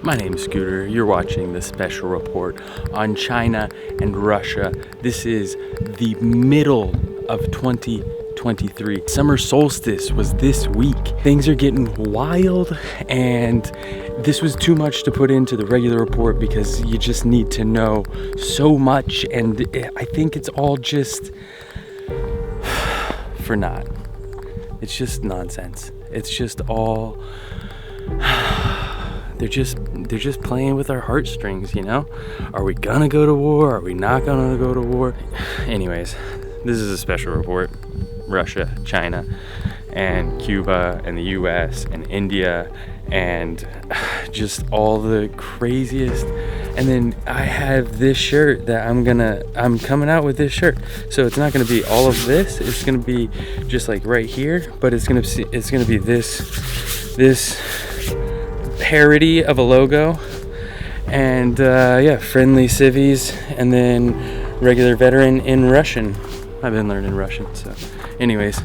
My name's Scooter. You're watching the special report on China and Russia. This is the middle of 2023. Summer solstice was this week. Things are getting wild, and this was too much to put into the regular report because you just need to know so much, and I think it's all just for naught. It's just nonsense. It's just all they're just playing with our heartstrings, you know? Are we gonna go to war? Are we not gonna go to war? Anyways, this is a special report. Russia, China, and Cuba, and the US, and India, and just all the craziest. And then I have this shirt that I'm coming out with this shirt. So it's not gonna be all of this. It's gonna be just like right here, but it's gonna be this parody of a logo. And yeah, friendly civvies, and then regular veteran in Russian. I've been learning Russian, so anyways.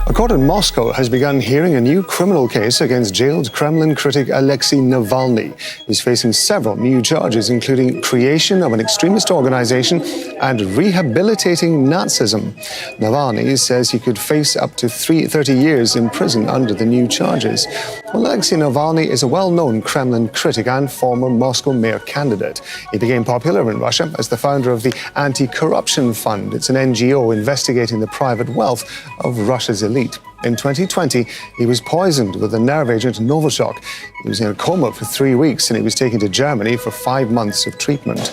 A court in Moscow has begun hearing a new criminal case against jailed Kremlin critic Alexei Navalny. He's facing several new charges, including creation of an extremist organization and rehabilitating Nazism. Navalny says he could face up to 30 years in prison under the new charges. Well, Alexei Navalny is a well-known Kremlin critic and former Moscow mayor candidate. He became popular in Russia as the founder of the Anti-Corruption Fund. It's an NGO investigating the private wealth of Russia's elite. In 2020, he was poisoned with the nerve agent Novichok. He was in a coma for 3 weeks, and he was taken to Germany for 5 months of treatment.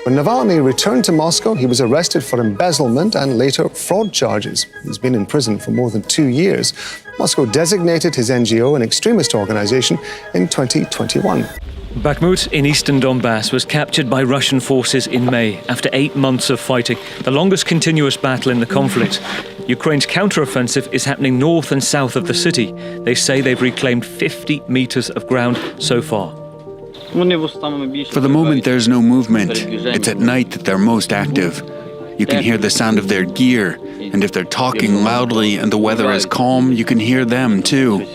When Navalny returned to Moscow, he was arrested for embezzlement and later fraud charges. He's been in prison for more than 2 years. Moscow designated his NGO an extremist organization in 2021. Bakhmut in eastern Donbass was captured by Russian forces in May after 8 months of fighting, the longest continuous battle in the conflict. Ukraine's counteroffensive is happening north and south of the city. They say they've reclaimed 50 meters of ground so far. For the moment, there's no movement. It's at night that they're most active. You can hear the sound of their gear, and if they're talking loudly and the weather is calm, you can hear them too.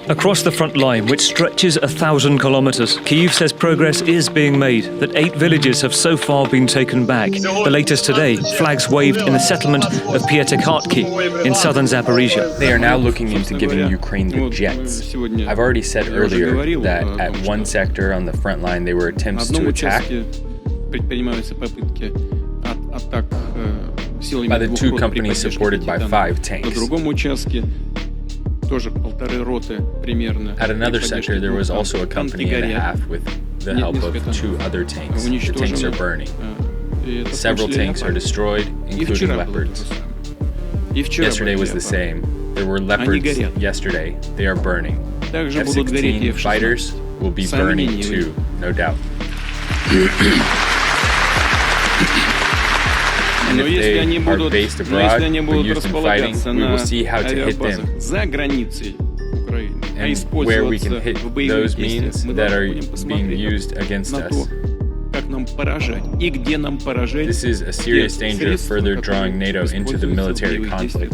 Across the front line, which stretches 1,000 kilometers, Kyiv says progress is being made, that 8 villages have so far been taken back. The latest today, flags waved in the settlement of Pyatikhatki in southern Zaporizhia. They are now looking into giving Ukraine the jets. I've already said earlier that at one sector on the front line there were attempts to attack by the 2 companies supported by 5 tanks. At another sector, there was also a company and a half with the help of 2 other tanks. The tanks are burning. Several tanks are destroyed, including leopards. Yesterday was the same. There were leopards yesterday. They are burning. F-16 fighters will be burning too, no doubt. And if they are based abroad, we use them fighting, we will see how to hit them. And where we can hit those means that are being used against us. This is a serious danger of further drawing NATO into the military conflict.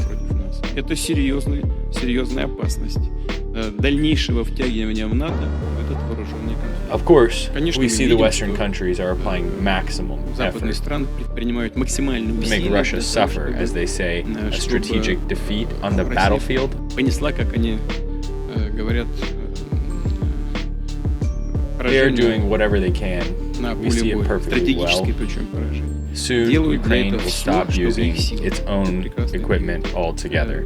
Of course, we see the Western countries are applying maximum effort to make Russia suffer, as they say, a strategic defeat on the battlefield. They are doing whatever they can. We see it perfectly well. Soon, Ukraine will stop using its own equipment altogether.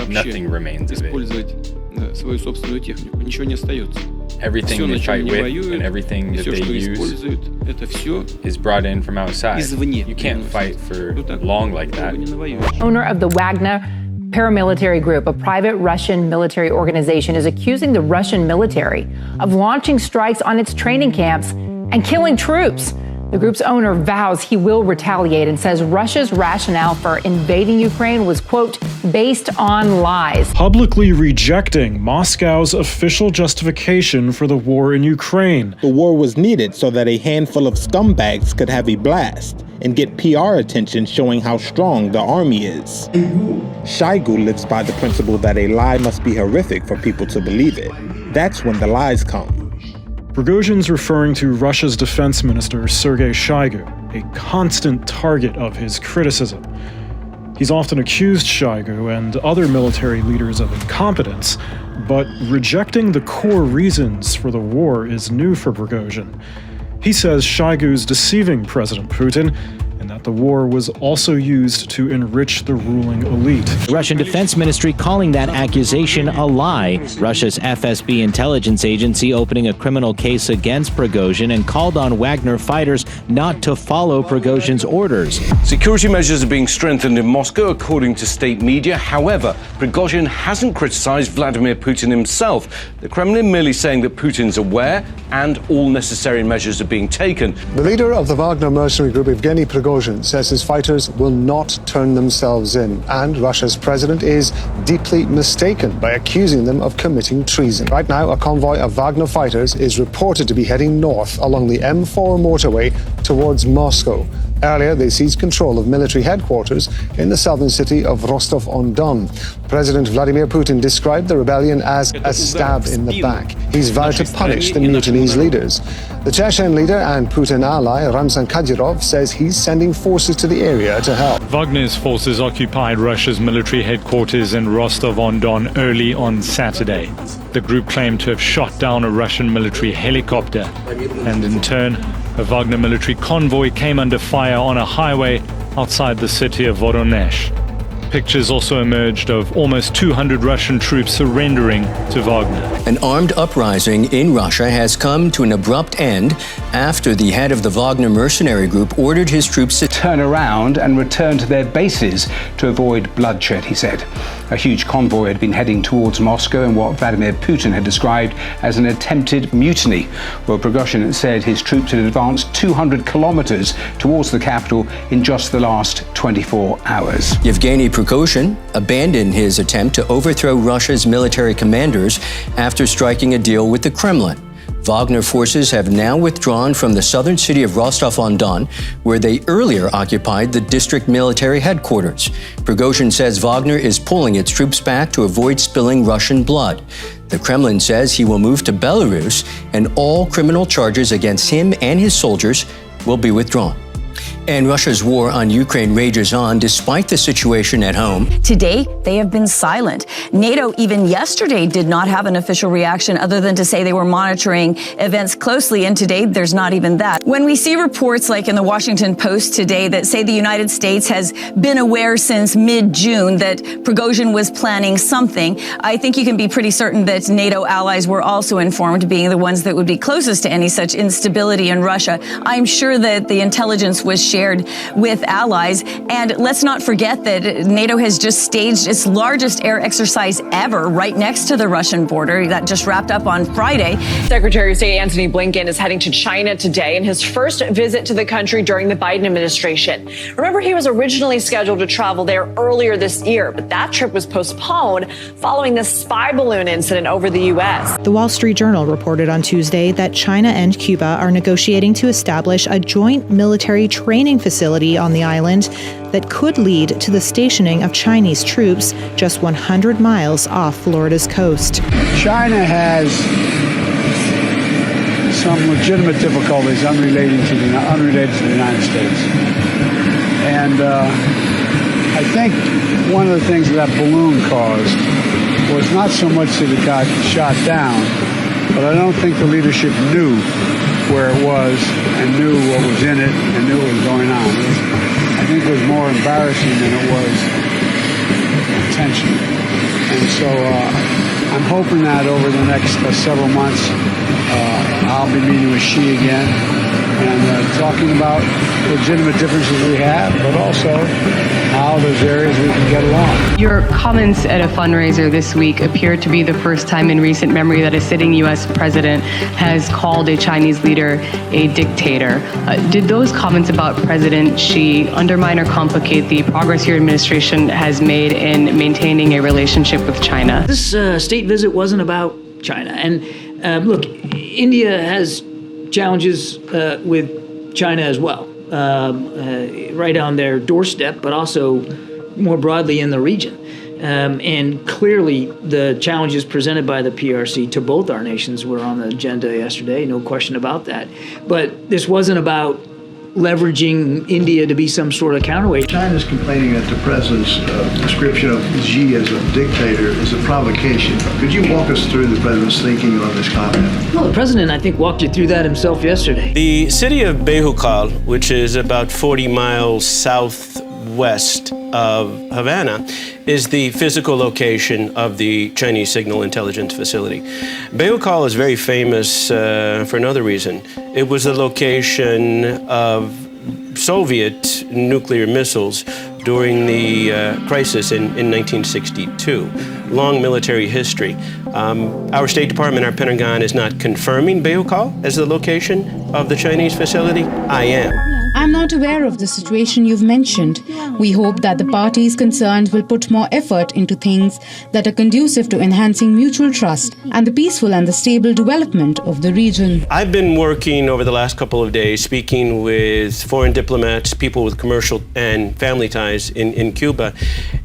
Nothing remains of it. Everything they fight with and everything that they use is brought in from outside. You can't fight for long like that. Owner of the Wagner paramilitary group, a private Russian military organization, is accusing the Russian military of launching strikes on its training camps and killing troops. The group's owner vows he will retaliate and says Russia's rationale for invading Ukraine was, quote, based on lies. Publicly rejecting Moscow's official justification for the war in Ukraine. The war was needed so that a handful of scumbags could have a blast. and get PR attention showing how strong the army is. Shoigu lives by the principle that a lie must be horrific for people to believe it. That's when the lies come. Prigozhin's referring to Russia's defense minister, Sergei Shoigu, a constant target of his criticism. He's often accused Shoigu and other military leaders of incompetence, but rejecting the core reasons for the war is new for Prigozhin. He says Shoigu's deceiving President Putin, and that the war was also used to enrich the ruling elite. The Russian Defense Ministry calling that accusation a lie. Russia's FSB intelligence agency opening a criminal case against Prigozhin and called on Wagner fighters not to follow Prigozhin's orders. Security measures are being strengthened in Moscow, according to state media. However, Prigozhin hasn't criticized Vladimir Putin himself. The Kremlin merely saying that Putin's aware and all necessary measures are being taken. The leader of the Wagner mercenary group, Evgeny Prigozhin, says his fighters will not turn themselves in, and Russia's president is deeply mistaken by accusing them of committing treason. Right now, a convoy of Wagner fighters is reported to be heading north along the M4 motorway towards Moscow. Earlier, they seized control of military headquarters in the southern city of Rostov-on-Don. President Vladimir Putin described the rebellion as a stab in the back. He's vowed to punish the mutiny's leaders. The Chechen leader and Putin ally, Ramzan Kadyrov, says he's sending forces to the area to help. Wagner's forces occupied Russia's military headquarters in Rostov-on-Don early on Saturday. The group claimed to have shot down a Russian military helicopter, and in turn, a Wagner military convoy came under fire on a highway outside the city of Voronezh. Pictures also emerged of almost 200 Russian troops surrendering to Wagner. An armed uprising in Russia has come to an abrupt end after the head of the Wagner mercenary group ordered his troops to turn around and return to their bases to avoid bloodshed, he said. A huge convoy had been heading towards Moscow in what Vladimir Putin had described as an attempted mutiny. Well, Prigozhin said his troops had advanced 200 kilometers towards the capital in just the last 24 hours. Yevgeny Prigozhin abandoned his attempt to overthrow Russia's military commanders after striking a deal with the Kremlin. Wagner forces have now withdrawn from the southern city of Rostov-on-Don, where they earlier occupied the district military headquarters. Prigozhin says Wagner is pulling its troops back to avoid spilling Russian blood. The Kremlin says he will move to Belarus, and all criminal charges against him and his soldiers will be withdrawn. And Russia's war on Ukraine rages on despite the situation at home. Today, they have been silent. NATO even yesterday did not have an official reaction other than to say they were monitoring events closely, and today there's not even that. When we see reports like in the Washington Post today that say the United States has been aware since mid-June that Prigozhin was planning something, I think you can be pretty certain that NATO allies were also informed, being the ones that would be closest to any such instability in Russia. I'm sure that the intelligence was shared with allies. And let's not forget that NATO has just staged its largest air exercise ever right next to the Russian border. That just wrapped up on Friday. Secretary of State Antony Blinken is heading to China today in his first visit to the country during the Biden administration. Remember, he was originally scheduled to travel there earlier this year, but that trip was postponed following the spy balloon incident over the U.S. The Wall Street Journal reported on Tuesday that China and Cuba are negotiating to establish a joint military training facility on the island that could lead to the stationing of Chinese troops just 100 miles off Florida's coast. China has some legitimate difficulties unrelated to the United States. And I think one of the things that balloon caused was not so much that it got shot down, but I don't think the leadership knew where it was and knew what was in it and knew what was going on. I think it was more embarrassing than it was intentional. And so I'm hoping that over the next several months, I'll be meeting with Xi again and talking about legitimate differences we have, but also how there's areas we can get along. Your comments at a fundraiser this week appear to be the first time in recent memory that a sitting U.S. president has called a Chinese leader a dictator. Did those comments about President Xi undermine or complicate the progress your administration has made in maintaining a relationship with China? This state visit wasn't about China. And look, India has challenges with China as well. right on their doorstep, but also more broadly in the region. And clearly, the challenges presented by the PRC to both our nations were on the agenda yesterday, no question about that. But this wasn't about leveraging India to be some sort of counterweight. China's complaining that the president's description of Xi as a dictator is a provocation. Could you walk us through the president's thinking on this comment? Well, the president, I think, walked you through that himself yesterday. The city of Bejucal, which is about 40 miles southwest of Havana, is the physical location of the Chinese Signal Intelligence Facility. Bejucal is very famous for another reason. It was the location of Soviet nuclear missiles during the crisis in 1962. Long military history. Our State Department, our Pentagon, is not confirming Bejucal as the location of the Chinese facility. I am. I'm not aware of the situation you've mentioned. We hope that the parties concerned will put more effort into things that are conducive to enhancing mutual trust and the peaceful and the stable development of the region. I've been working over the last couple of days speaking with foreign diplomats, people with commercial and family ties in Cuba,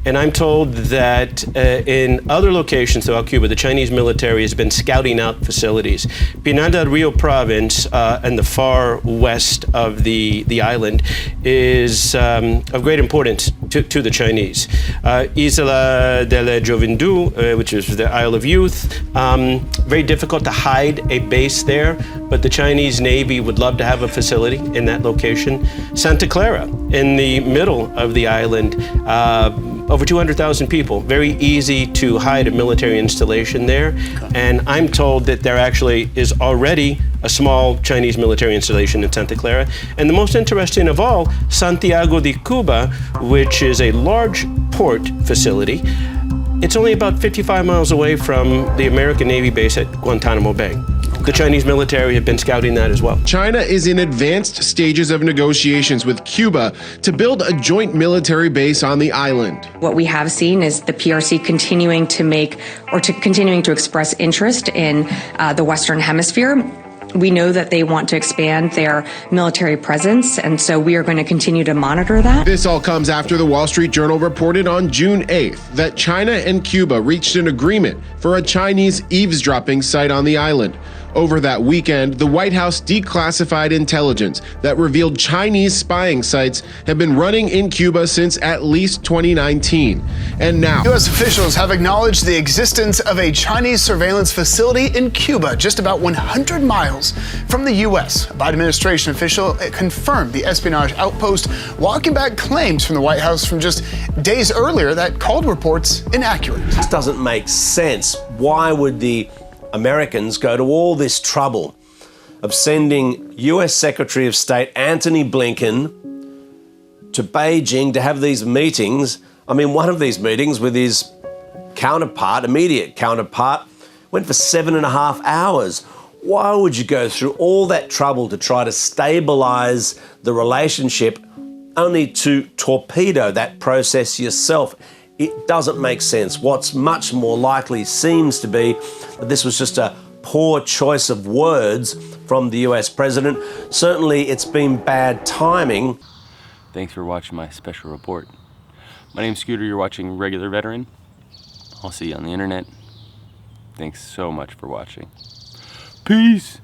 and I'm told that in other locations throughout Cuba, the Chinese military has been scouting out facilities. Pinar del Rio province and the far west of the island is of great importance to the Chinese. Isla de la Juventud, which is the Isle of Youth, very difficult to hide a base there, but the Chinese Navy would love to have a facility in that location. Santa Clara, in the middle of the island, over 200,000 people, very easy to hide a military installation there. And I'm told that there actually is already a small Chinese military installation in Santa Clara. And the most interesting of all, Santiago de Cuba, which is a large port facility. It's only about 55 miles away from the American Navy base at Guantanamo Bay. The Chinese military have been scouting that as well. China is in advanced stages of negotiations with Cuba to build a joint military base on the island. What we have seen is the PRC continuing to express interest in the Western Hemisphere. We know that they want to expand their military presence, and so we are going to continue to monitor that. This all comes after the Wall Street Journal reported on June 8th that China and Cuba reached an agreement for a Chinese eavesdropping site on the island. Over that weekend, the White House declassified intelligence that revealed Chinese spying sites have been running in Cuba since at least 2019. And now, U.S. officials have acknowledged the existence of a Chinese surveillance facility in Cuba, just about 100 miles from the U.S. A Biden administration official confirmed the espionage outpost, walking back claims from the White House from just days earlier that called reports inaccurate. This doesn't make sense. Why would the Americans go to all this trouble of sending US Secretary of State Antony Blinken to Beijing to have these meetings? I mean, one of these meetings with his immediate counterpart, went for 7.5 hours. Why would you go through all that trouble to try to stabilize the relationship only to torpedo that process yourself? It doesn't make sense. What's much more likely seems to be that this was just a poor choice of words from the US president. Certainly, it's been bad timing. Thanks for watching my special report. My name's Scooter, you're watching Regular Veteran. I'll see you on the internet. Thanks so much for watching. Peace!